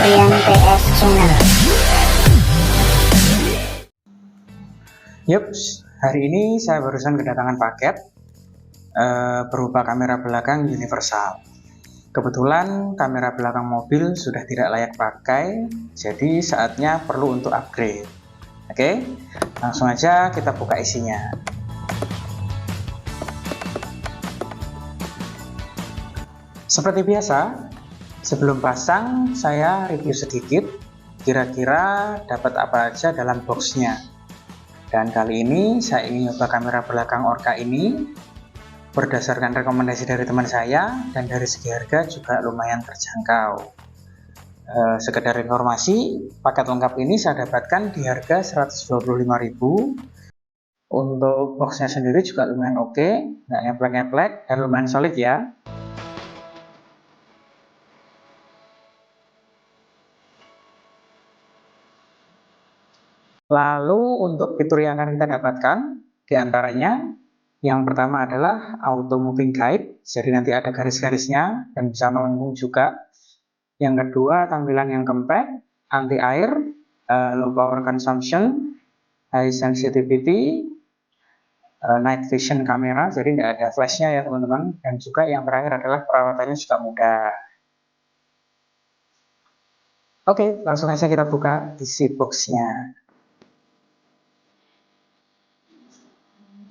Rian PS Channel. Yups, hari ini saya barusan kedatangan paket berupa kamera belakang universal. Kebetulan kamera belakang mobil sudah tidak layak pakai, jadi saatnya perlu untuk upgrade. Oke, langsung aja kita buka isinya. Seperti biasa, sebelum pasang saya review sedikit kira-kira dapat apa aja dalam boxnya. Dan kali ini saya ingin nyoba kamera belakang Orca ini berdasarkan rekomendasi dari teman saya, dan dari segi harga juga lumayan terjangkau. Sekedar informasi, paket lengkap ini saya dapatkan di harga 125.000. Untuk boxnya sendiri juga lumayan oke, nggak ngeplek-ngeplek dan lumayan solid ya. Lalu untuk fitur yang akan kita dapatkan diantaranya, yang pertama adalah auto moving guide, jadi nanti ada garis-garisnya dan bisa melengkung juga. Yang kedua, tampilan yang compact, anti air, low power consumption, high sensitivity, night vision kamera, jadi tidak ada flashnya ya teman-teman. Dan juga yang terakhir adalah perawatannya juga mudah. Oke, langsung saja kita buka isi boxnya.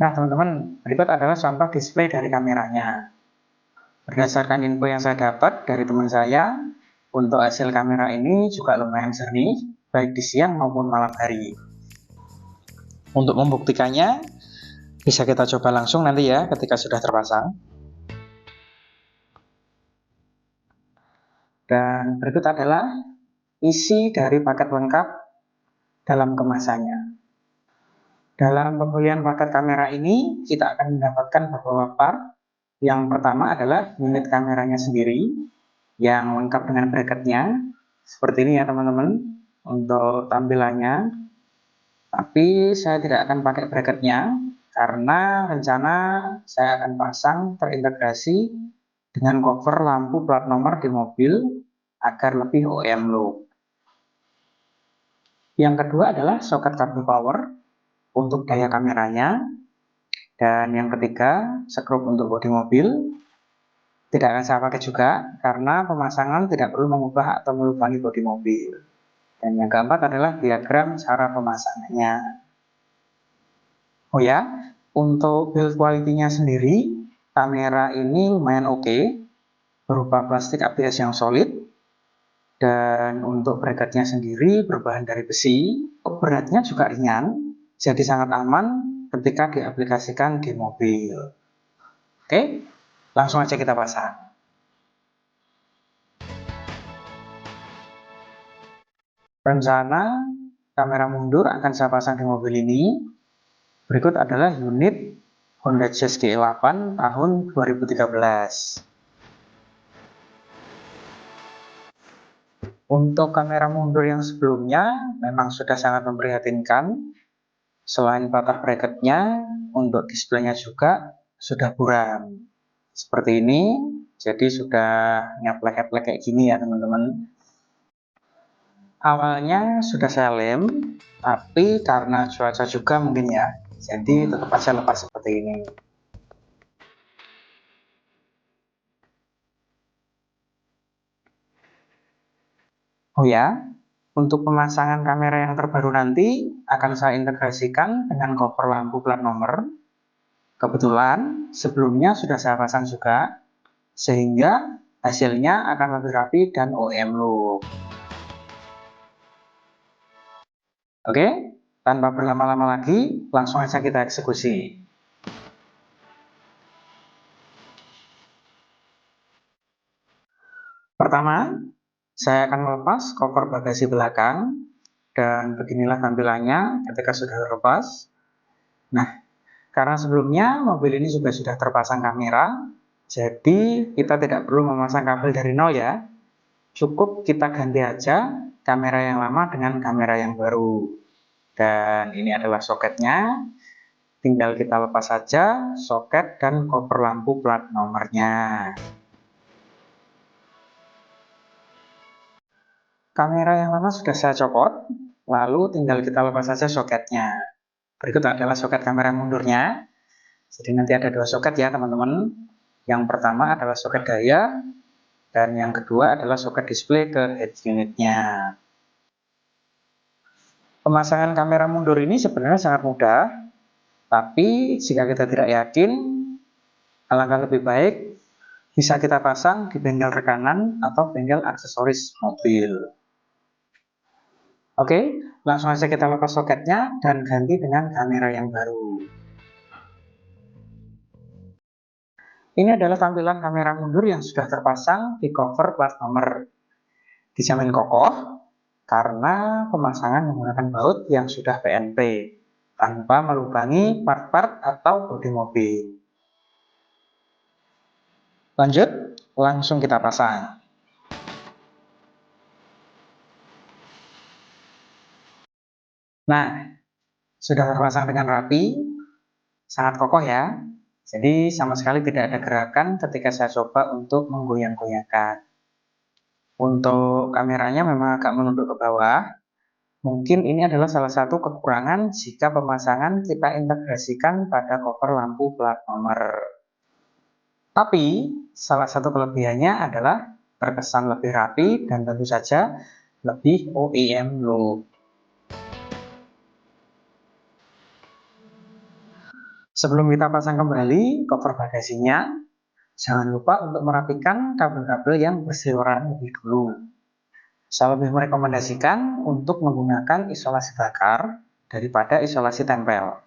Nah teman-teman, berikut adalah contoh display dari kameranya. Berdasarkan info yang saya dapat dari teman saya, untuk hasil kamera ini juga lumayan jernih, baik di siang maupun malam hari. Untuk membuktikannya, bisa kita coba langsung nanti ya ketika sudah terpasang. Dan berikut adalah isi dari paket lengkap dalam kemasannya. Dalam pembelian paket kamera ini, kita akan mendapatkan beberapa part. Yang pertama adalah unit kameranya sendiri, yang lengkap dengan bracketnya. Seperti ini ya teman-teman, untuk tampilannya. Tapi saya tidak akan pakai bracketnya, karena rencana saya akan pasang terintegrasi dengan cover lampu plat nomor di mobil, agar lebih OEM look. Yang kedua adalah soket kartu power untuk daya kameranya. Dan yang ketiga, skrup untuk bodi mobil. Tidak akan saya pakai juga, karena pemasangan tidak perlu mengubah atau melubangi bodi mobil. Dan yang keempat adalah diagram cara pemasangannya. Oh ya, untuk build quality-nya sendiri, kamera ini lumayan oke, berupa plastik ABS yang solid. Dan untuk bracketnya sendiri berbahan dari besi, beratnya juga ringan, jadi sangat aman ketika diaplikasikan di mobil. Oke, langsung aja kita pasang. Rencana kamera mundur akan saya pasang di mobil ini. Berikut adalah unit Honda Jazz GE8 tahun 2013. Untuk kamera mundur yang sebelumnya memang sudah sangat memprihatinkan. Selain patah bracketnya, untuk displaynya juga sudah buram. Seperti ini, jadi sudah ngeplek-ngeplek kayak gini ya teman-teman. Awalnya sudah saya lem, tapi karena cuaca juga mungkin ya, jadi tetap aja lepas seperti ini. Oh ya, untuk pemasangan kamera yang terbaru nanti akan saya integrasikan dengan cover lampu plat nomor. Kebetulan sebelumnya sudah saya pasang juga, sehingga hasilnya akan lebih rapi dan OEM look. Oke, tanpa berlama-lama lagi, langsung aja kita eksekusi. Pertama, saya akan melepas cover bagasi belakang, dan beginilah tampilannya ketika sudah terlepas. Nah, karena sebelumnya mobil ini juga sudah terpasang kamera, jadi kita tidak perlu memasang kabel dari nol ya. Cukup kita ganti aja kamera yang lama dengan kamera yang baru. Dan ini adalah soketnya, tinggal kita lepas saja soket dan cover lampu plat nomornya. kamera yang lama sudah saya copot, lalu tinggal kita lepas saja soketnya. Berikut adalah soket kamera mundurnya. Jadi nanti ada dua soket ya teman-teman. Yang pertama adalah soket daya, dan yang kedua adalah soket display ke head unitnya. Pemasangan kamera mundur ini sebenarnya sangat mudah, tapi jika kita tidak yakin, alangkah lebih baik bisa kita pasang di bengkel rekanan atau bengkel aksesoris mobil. Oke, langsung saja kita lepas soketnya dan ganti dengan kamera yang baru. Ini adalah tampilan kamera mundur yang sudah terpasang di cover plat nomor. Dijamin kokoh karena pemasangan menggunakan baut yang sudah PNP tanpa melubangi part-part atau bodi mobil. Lanjut, langsung kita pasang. Nah, sudah terpasang dengan rapi, sangat kokoh ya. Jadi sama sekali tidak ada gerakan ketika saya coba untuk menggoyang-goyangkan. Untuk kameranya memang agak menunduk ke bawah. Mungkin ini adalah salah satu kekurangan jika pemasangan kita integrasikan pada cover lampu plat nomor. Tapi salah satu kelebihannya adalah terkesan lebih rapi dan tentu saja lebih OEM look. Sebelum kita pasang kembali cover bagasinya, jangan lupa untuk merapikan kabel-kabel yang berseliweran lebih dulu. Saya lebih merekomendasikan untuk menggunakan isolasi bakar daripada isolasi tempel.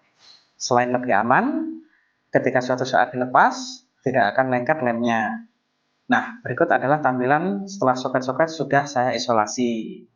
Selain lebih aman, ketika suatu saat dilepas, tidak akan lengket lemnya. Nah, berikut adalah tampilan setelah soket-soket sudah saya isolasi.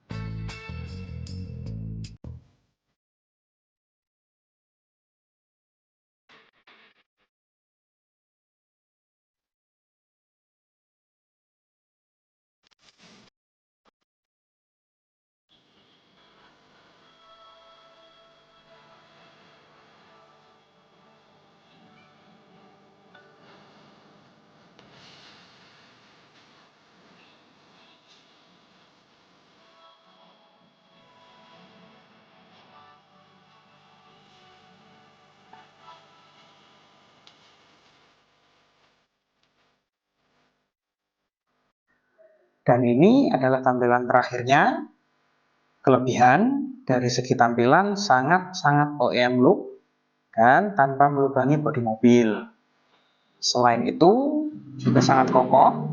Dan ini adalah tampilan terakhirnya. Kelebihan dari segi tampilan sangat-sangat OEM look dan tanpa melubangi bodi mobil. Selain itu juga sangat kokoh,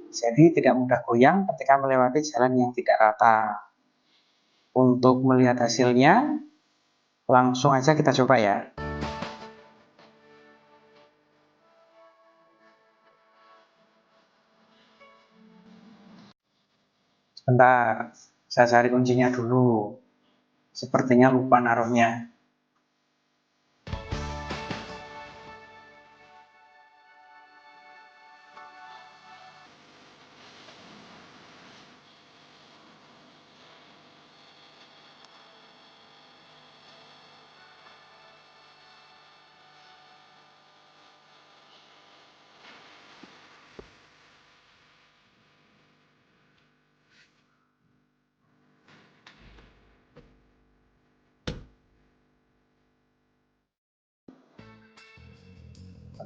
jadi tidak mudah goyang ketika melewati jalan yang tidak rata. Untuk melihat hasilnya, langsung aja kita coba ya. Sebentar, saya cari kuncinya dulu. Sepertinya lupa naruhnya.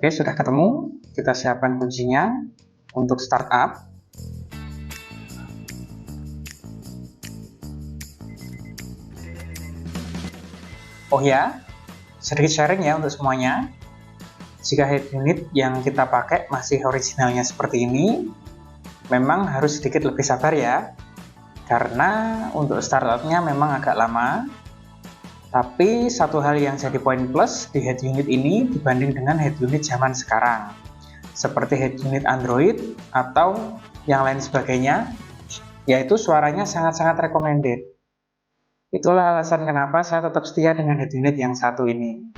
Oke, sudah ketemu. Kita siapkan kuncinya untuk startup. Oh ya, sedikit sharing ya untuk semuanya. Jika head unit yang kita pakai masih originalnya seperti ini, memang harus sedikit lebih sabar ya. Karena untuk startupnya memang agak lama. Tapi satu hal yang jadi poin plus di head unit ini dibanding dengan head unit zaman sekarang, seperti head unit Android atau yang lain sebagainya, yaitu suaranya sangat-sangat recommended. Itulah alasan kenapa saya tetap setia dengan head unit yang satu ini.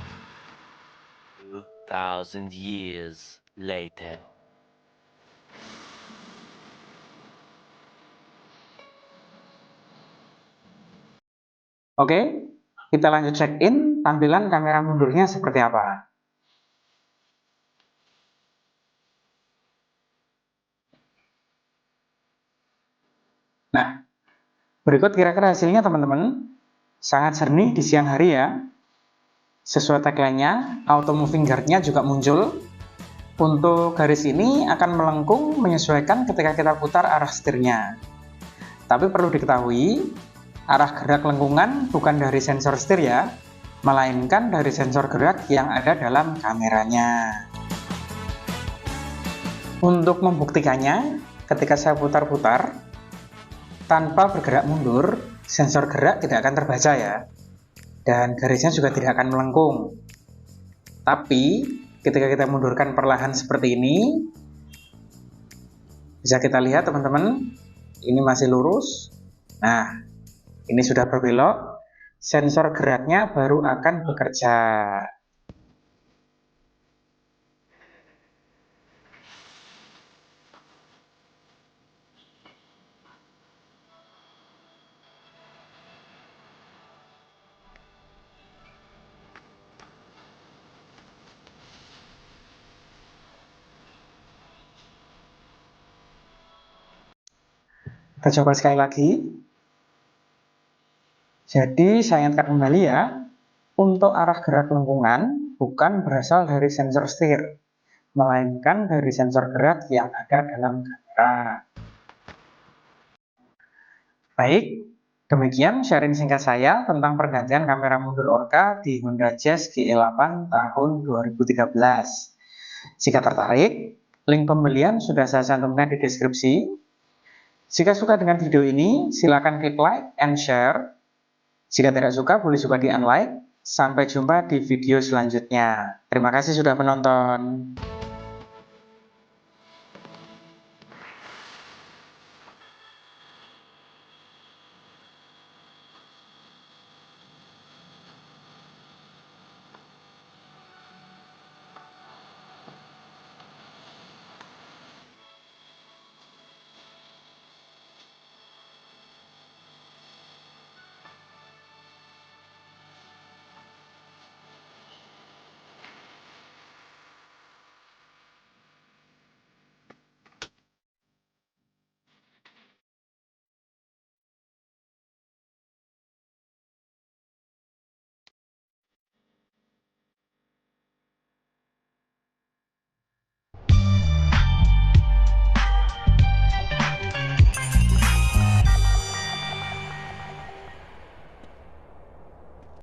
2,000 years later. Oke, kita lanjut check-in tampilan kamera mundurnya seperti apa. Nah, Berikut kira-kira hasilnya teman-teman. Sangat jernih di siang hari ya. Sesuai tagline-nya, auto moving guard-nya juga muncul. Untuk garis ini akan melengkung menyesuaikan ketika kita putar arah setirnya. Tapi perlu diketahui, arah gerak lengkungan bukan dari sensor setir ya, melainkan dari sensor gerak yang ada dalam kameranya. Untuk membuktikannya, ketika saya putar-putar, tanpa bergerak mundur, sensor gerak tidak akan terbaca ya. Dan garisnya juga tidak akan melengkung. Tapi ketika kita mundurkan perlahan seperti ini, bisa kita lihat teman-teman, ini masih lurus. Nah, ini sudah berbelok, sensor geraknya baru akan bekerja. Kita coba sekali lagi. Jadi saya ingatkan kembali ya, untuk arah gerak lengkungan bukan berasal dari sensor setir, melainkan dari sensor gerak yang ada dalam kamera. Baik, demikian sharing singkat saya tentang pergantian kamera mundur Orca di Honda Jazz GE8 tahun 2013. Jika tertarik, link pembelian sudah saya cantumkan di deskripsi. Jika suka dengan video ini, silakan klik like and share. Jika tidak suka, boleh juga di unlike. Sampai jumpa di video selanjutnya. Terima kasih sudah menonton.